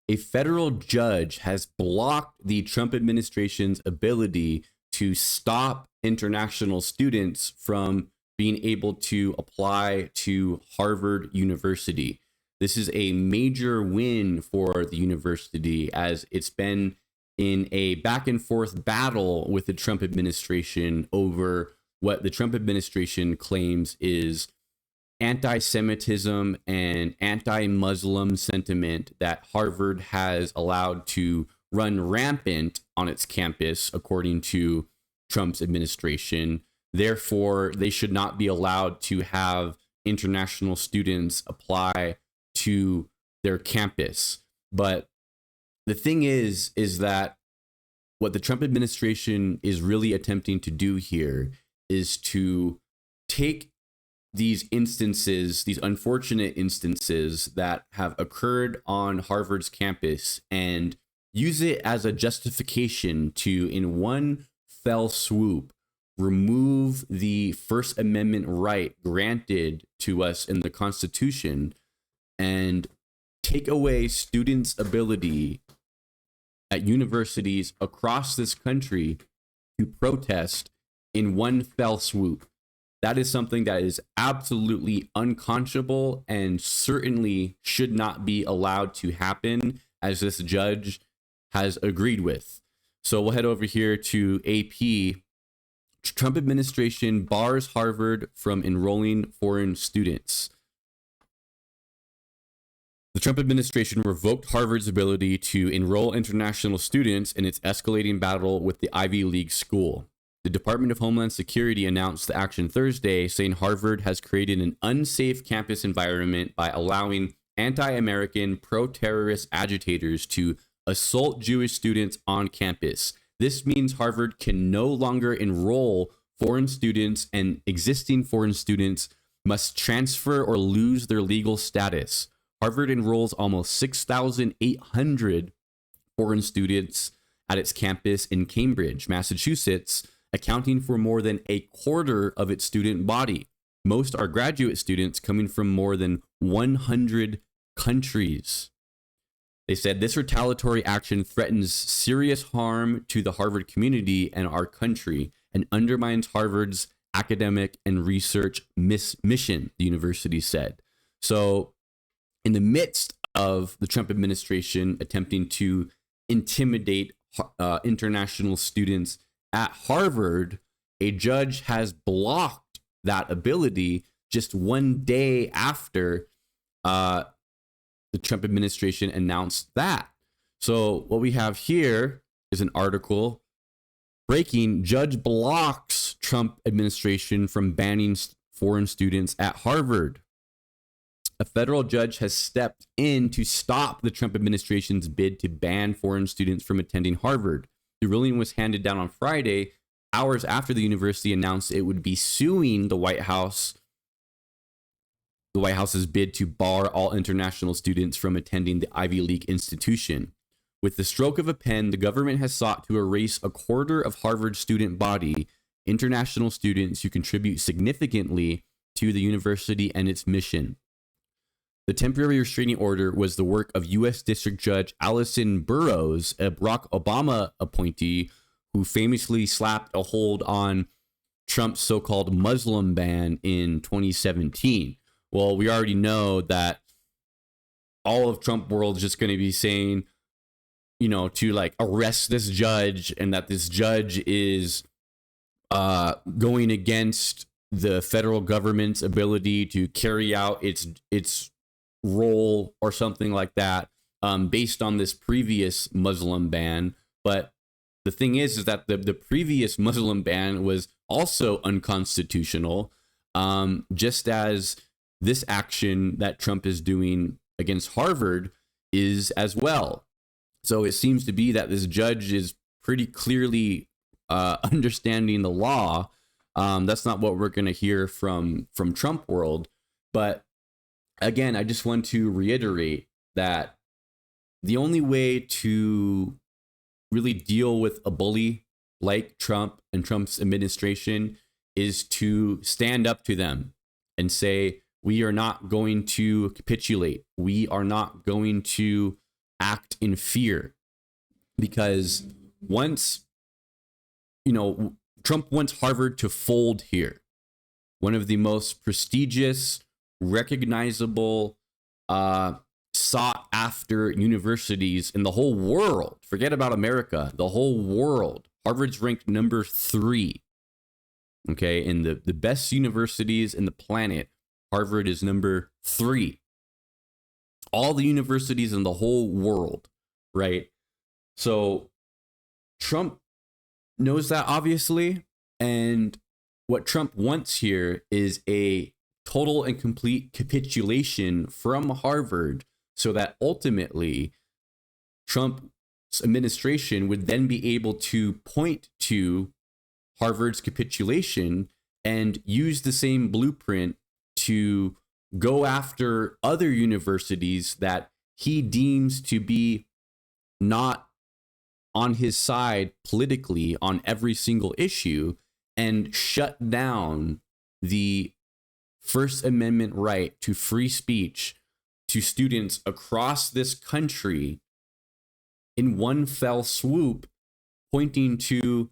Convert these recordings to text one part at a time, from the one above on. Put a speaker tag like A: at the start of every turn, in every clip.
A: A federal judge has blocked the Trump administration's ability to stop international students from being able to apply to Harvard University. This is a major win for the university, as it's been in a back and forth battle with the Trump administration over what the Trump administration claims is anti-Semitism and anti-Muslim sentiment that Harvard has allowed to run rampant on its campus, according to Trump's administration. Therefore, they should not be allowed to have international students apply to their campus. But the thing is that what the Trump administration is really attempting to do here is to take these instances, these unfortunate instances that have occurred on Harvard's campus, and use it as a justification to, in one fell swoop, remove the First Amendment right granted to us in the Constitution and take away students' ability at universities across this country to protest in one fell swoop. That is something that is absolutely unconscionable and certainly should not be allowed to happen, as this judge has agreed with. So we'll head over here to AP. Trump administration bars Harvard from enrolling foreign students. The Trump administration revoked Harvard's ability to enroll international students in its escalating battle with the Ivy League school. The Department of Homeland Security announced the action Thursday, saying Harvard has created an unsafe campus environment by allowing anti-American, pro-terrorist agitators to assault Jewish students on campus. This means Harvard can no longer enroll foreign students, and existing foreign students must transfer or lose their legal status. Harvard enrolls almost 6,800 foreign students at its campus in Cambridge, Massachusetts, accounting for more than a quarter of its student body. Most are graduate students coming from more than 100 countries. They said this retaliatory action threatens serious harm to the Harvard community and our country and undermines Harvard's academic and research mission, the university said. So, in the midst of the Trump administration attempting to intimidate international students at Harvard, a judge has blocked that ability just one day after the Trump administration announced that. So what we have here is an article breaking: judge blocks Trump administration from banning foreign students at Harvard. A federal judge has stepped in to stop the Trump administration's bid to ban foreign students from attending Harvard. The ruling was handed down on Friday, hours after the university announced it would be suing the White House's bid to bar all international students from attending the Ivy League institution. With the stroke of a pen, the government has sought to erase a quarter of Harvard's student body, international students who contribute significantly to the university and its mission. The temporary restraining order was the work of U.S. District Judge Allison Burroughs, a Barack Obama appointee who famously slapped a hold on Trump's so-called Muslim ban in 2017. Well, we already know that all of Trump world is just going to be saying, to like arrest this judge, and that this judge is going against the federal government's ability to carry out its role or something like that, based on this previous Muslim ban. But the thing is that the previous Muslim ban was also unconstitutional, just as this action that Trump is doing against Harvard is as well. So it seems to be that this judge is pretty clearly understanding the law. That's not what we're going to hear from Trump world. But again, I just want to reiterate that the only way to really deal with a bully like Trump and Trump's administration is to stand up to them and say, we are not going to capitulate. We are not going to act in fear, because once, Trump wants Harvard to fold here, one of the most prestigious, recognizable, sought after universities in the whole world. Forget about America, the whole world. Harvard's ranked number 3. Okay, in the best universities in the planet, Harvard is number 3. All the universities in the whole world, right? So Trump knows that, obviously, and what Trump wants here is a total and complete capitulation from Harvard, so that ultimately Trump's administration would then be able to point to Harvard's capitulation and use the same blueprint to go after other universities that he deems to be not on his side politically on every single issue, and shut down the First Amendment right to free speech to students across this country in one fell swoop, pointing to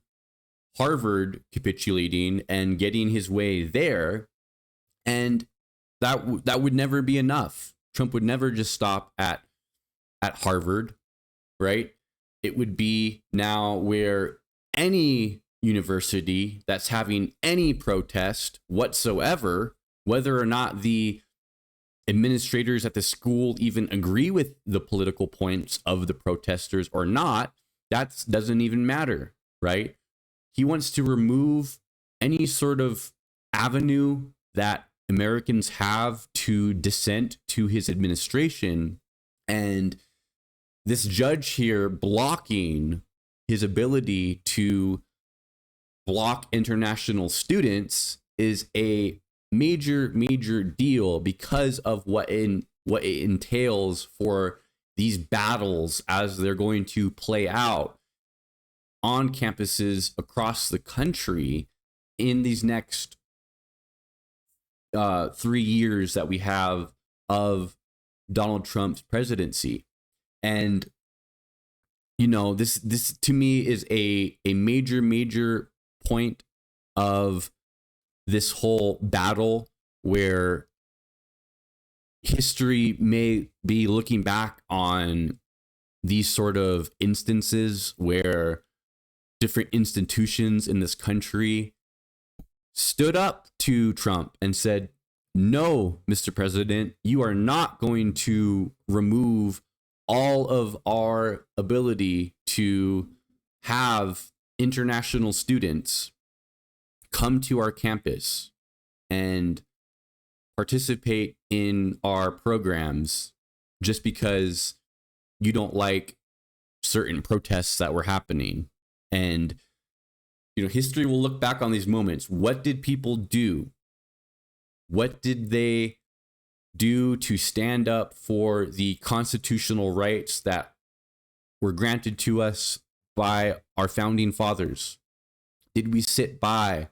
A: Harvard capitulating and getting his way there. And that would never be enough. Trump would never just stop at Harvard, right? It would be now where any university that's having any protest whatsoever, whether or not the administrators at the school even agree with the political points of the protesters or not, that doesn't even matter, right? He wants to remove any sort of avenue that Americans have to dissent to his administration. And this judge here blocking his ability to block international students is a major deal, because of what it entails for these battles as they're going to play out on campuses across the country in these next 3 years that we have of Donald Trump's presidency. And this to me is a major point of this whole battle, where history may be looking back on these sort of instances where different institutions in this country stood up to Trump and said, no, Mr. President, you are not going to remove all of our ability to have international students come to our campus and participate in our programs just because you don't like certain protests that were happening. And history will look back on these moments. What did people do? What did they do to stand up for the constitutional rights that were granted to us by our founding fathers? Did we sit by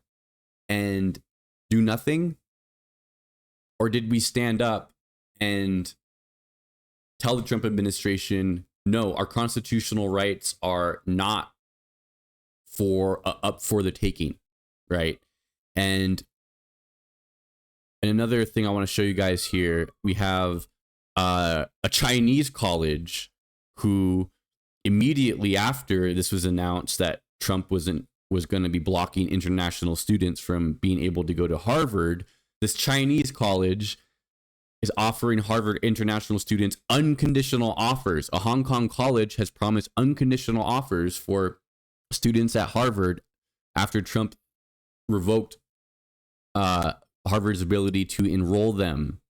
A: and do nothing? Or did we stand up and tell the Trump administration, no, our constitutional rights are not up for the taking, right? And another thing I want to show you guys here, we have a Chinese college who immediately after this was announced that Trump was going to be blocking international students from being able to go to Harvard, this Chinese college is offering Harvard international students unconditional offers. A Hong Kong college has promised unconditional offers for students at Harvard after Trump revoked Harvard's ability to enroll them.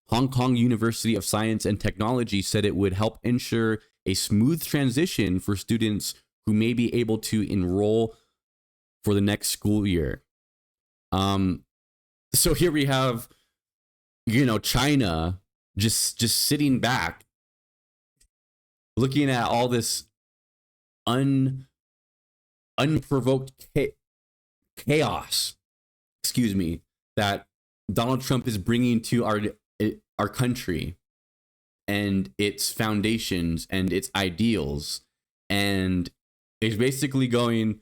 A: Hong Kong University of Science and Technology said it would help ensure a smooth transition for students who may be able to enroll for the next school year. So here we have, China just sitting back, looking at all this unprovoked chaos, that Donald Trump is bringing to our country. and its foundations and its ideals, and is basically going,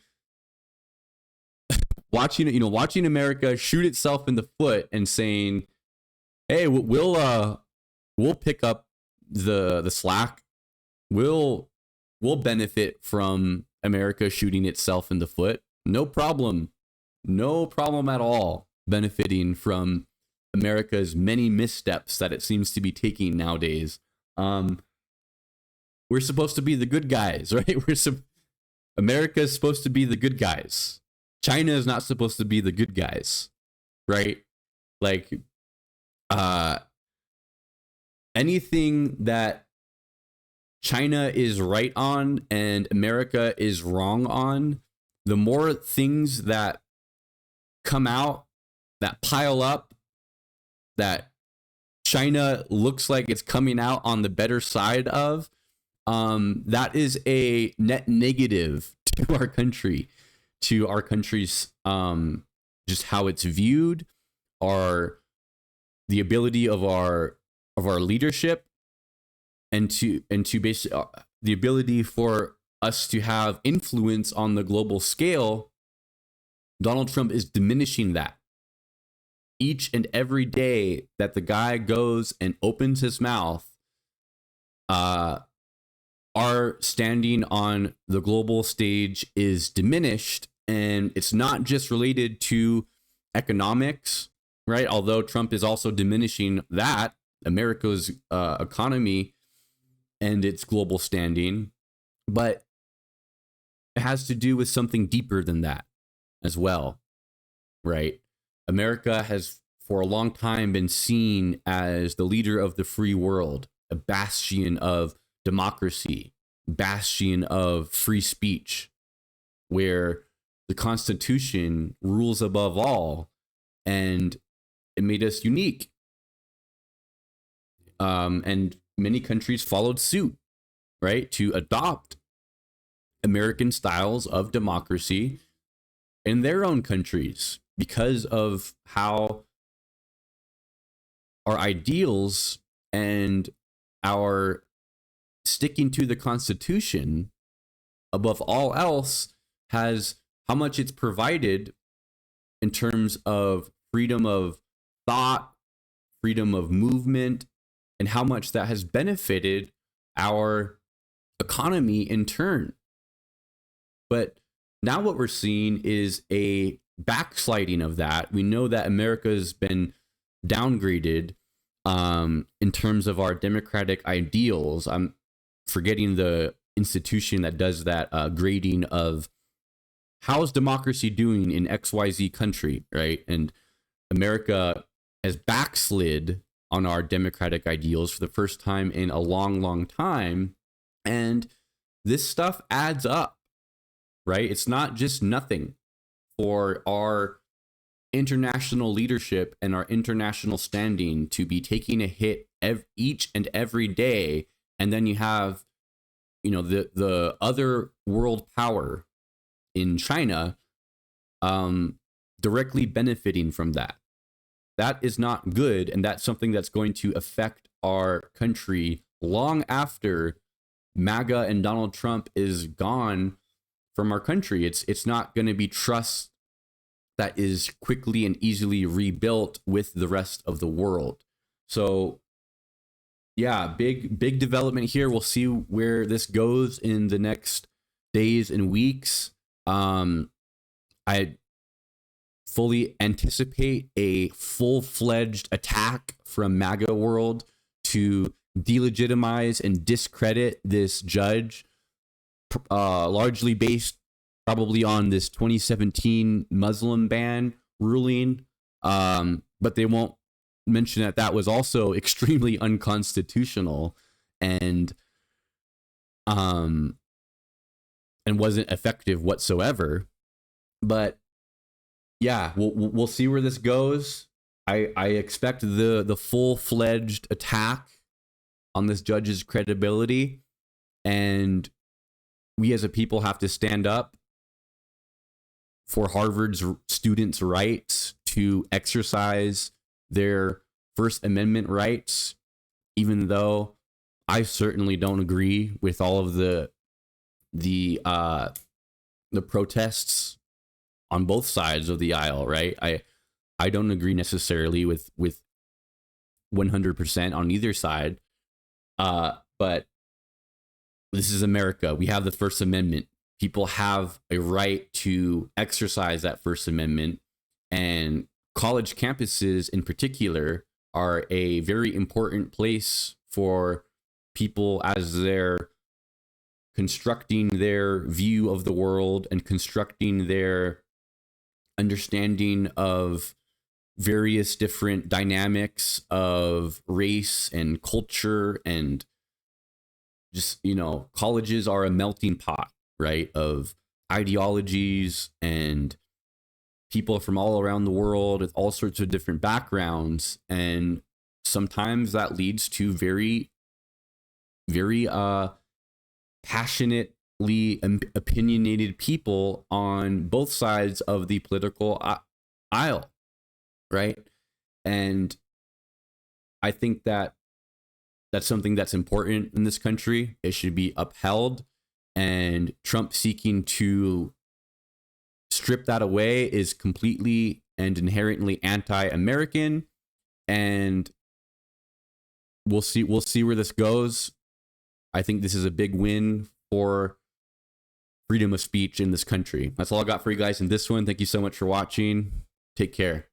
A: watching America shoot itself in the foot and saying, hey, we'll pick up the slack. We'll benefit from America shooting itself in the foot. No problem at all benefiting from America's many missteps that it seems to be taking nowadays. We're supposed to be the good guys, right? America is supposed to be the good guys. China is not supposed to be the good guys, right? Like, anything that China is right on and America is wrong on, the more things that come out, that pile up, that China looks like it's coming out on the better side of, that is a net negative to our country, to our country's just how it's viewed, the ability of our leadership, and to basically the ability for us to have influence on the global scale. Donald Trump is diminishing that. Each and every day that the guy goes and opens his mouth, our standing on the global stage is diminished. And it's not just related to economics, right? Although Trump is also diminishing that, America's economy and its global standing, but it has to do with something deeper than that as well, right? America has for a long time been seen as the leader of the free world, a bastion of democracy, bastion of free speech, where the Constitution rules above all, and it made us unique. And many countries followed suit, right, to adopt American styles of democracy in their own countries because of how our ideals and our sticking to the Constitution above all else has how much it's provided in terms of freedom of thought, freedom of movement, and how much that has benefited our economy in turn. But now what we're seeing is a backsliding of that. We know that America's been downgraded in terms of our democratic ideals. I'm forgetting the institution that does that grading of how is democracy doing in XYZ country, right? And America has backslid on our democratic ideals for the first time in a long, long time. And this stuff adds up, right? It's not just nothing for our international leadership and our international standing to be taking a hit each and every day. And then you have, the other world power in China directly benefiting from that. That is not good, and that's something that's going to affect our country long after MAGA and Donald Trump is gone from our country. It's not going to be trust that is quickly and easily rebuilt with the rest of the world. So yeah, big development here. We'll see where this goes in the next days and weeks. I fully anticipate a full-fledged attack from MAGA world to delegitimize and discredit this judge, largely based probably on this 2017 Muslim ban ruling. But they won't mention that was also extremely unconstitutional and wasn't effective whatsoever. But yeah, we'll see where this goes. I expect the full-fledged attack on this judge's credibility, and we as a people have to stand up for Harvard's students' rights to exercise their First Amendment rights, even though I certainly don't agree with all of the protests on both sides of the aisle, right? I don't agree necessarily with 100% on either side. But this is America. We have the First Amendment. People have a right to exercise that First Amendment, and college campuses in particular are a very important place for people as they're constructing their view of the world and constructing their understanding of various different dynamics of race and culture. And just, colleges are a melting pot, right, of ideologies and people from all around the world with all sorts of different backgrounds. And sometimes that leads to very, very passionately opinionated people on both sides of the political aisle, right? And I think that that's something that's important in this country. It should be upheld. And Trump seeking to strip that away is completely and inherently anti-American. And we'll see where this goes. I think this is a big win for freedom of speech in this country. That's all I got for you guys in this one. Thank you so much for watching. Take care.